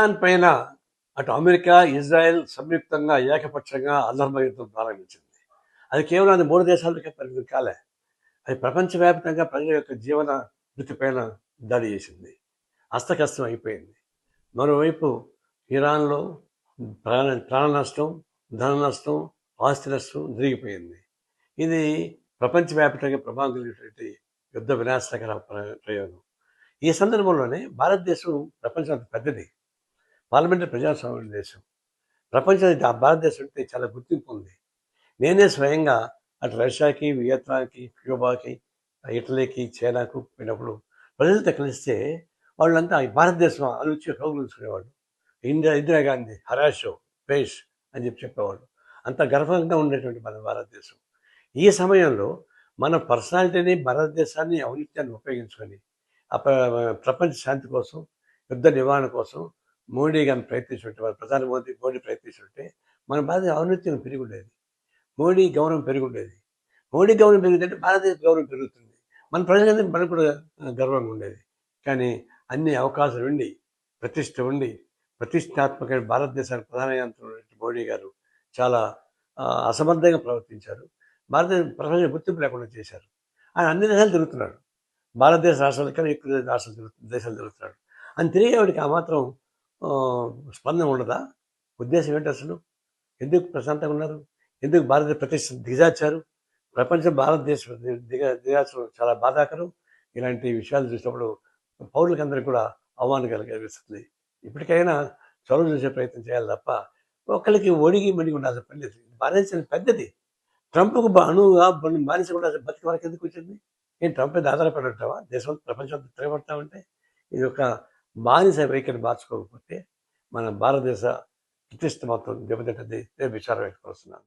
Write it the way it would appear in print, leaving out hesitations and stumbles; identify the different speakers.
Speaker 1: Iran పైన అటు America, Israel సంయుక్తంగా ఏకపక్షంగా అధర్మ యుద్ధం ప్రారంభించింది. అది కేవలం అది 3 దేశాలకే పరిమితం కాలే. అది ప్రపంచవ్యాప్తంగా ప్రజల యొక్క జీవన వృత్తి పైన దాడి చేసింది. అస్తకస్తం అయిపోయింది. మరోవైపు ఇరాన్లో ప్రాణ నష్టం, ధన నష్టం, ఆస్తి నష్టం జరిగిపోయింది. ఇది ప్రపంచవ్యాప్తంగా ప్రభావం కలిగినటువంటి యుద్ధ వినాశకర ప్రయోగం. ఈ సందర్భంలోనే భారతదేశం ప్రపంచం అంత పెద్దది, పార్లమెంటరీ ప్రజాస్వామ్య దేశం. ప్రపంచానికి ఆ భారతదేశం అంటే చాలా గుర్తింపు ఉంది. నేనే స్వయంగా అటు రష్యాకి, వియత్నాంకి, క్యూబాకి, ఇటలీకి, చైనాకు పోయినప్పుడు ప్రజలతో కలిస్తే వాళ్ళంతా భారతదేశం అలుచి కౌగులించుకునేవాళ్ళు. ఇందిరాగాంధీ హరాషో పేష్ అని చెప్పేవాళ్ళు. అంత గర్వంగా ఉండేటువంటి మన భారతదేశం. ఈ సమయంలో మన పర్సనాలిటీని, భారతదేశాన్ని, ఔన్నత్యాన్ని ఉపయోగించుకొని ప్రపంచ శాంతి కోసం, యుద్ధ నివారణ కోసం మోడీ గారిని ప్రయత్నించుంటే, ప్రధాని మోడీ ప్రయత్నించుంటే మన భారత ఔన్నత్యం పెరిగి ఉండేది. మోడీ గౌరవం పెరిగి ఉండేది. మోడీ గౌరవం పెరిగిందంటే భారతదేశ గౌరవం పెరుగుతుంది. మన ప్రజలందరికీ మనకు కూడా గర్వంగా ఉండేది. కానీ అన్ని అవకాశాలు ఉండి, ప్రతిష్ట ఉండి, ప్రతిష్టాత్మకమైన భారతదేశానికి ప్రధానమంత్రి మోడీ గారు చాలా అసమర్థంగా ప్రవర్తించారు. భారతదేశం ప్రపంచ గుర్తింపు లేకుండా చేశారు. ఆయన అన్ని దేశాలు తిరుగుతున్నాడు. భారతదేశ రాష్ట్రాల కన్నా ఎక్కువ దేశాలు తిరుగుతున్నాడు. అని తిరిగేవాడికి ఆ మాత్రం స్పందన ఉండదా? ఉద్దేశం ఏంటి అసలు? ఎందుకు ప్రశాంతంగా ఉన్నారు? ఎందుకు భారతదేశ ప్రతిష్ట దిగజార్చారు? ప్రపంచం భారతదేశం దిగాల్సిన చాలా బాధాకరం. ఇలాంటి విషయాలు చూసినప్పుడు పౌరులకి అందరికీ కూడా అవమానం కలిగిస్తుంది. ఇప్పటికైనా చొరవ చూసే ప్రయత్నం చేయాలి తప్ప ఒకరికి ఒడిగి మడిగి ఉండాల్సిన పని లేదు. భారతదేశం పెద్దది. ట్రంప్కు అనువుగా బానిస కూడా బతికి వరకు ఎందుకు వచ్చింది? ఏం ట్రంప్ మీద ఆధారపడి ఉంటావా? దేశం ప్రపంచం తిరగబడతామంటే ఇది ఒక బానిస వైఖరి మార్చుకోకపోతే మన భారతదేశ ప్రతిష్ట మొత్తం దెబ్బతింటుంది. నేను విచారం వ్యక్తపరుస్తున్నాను.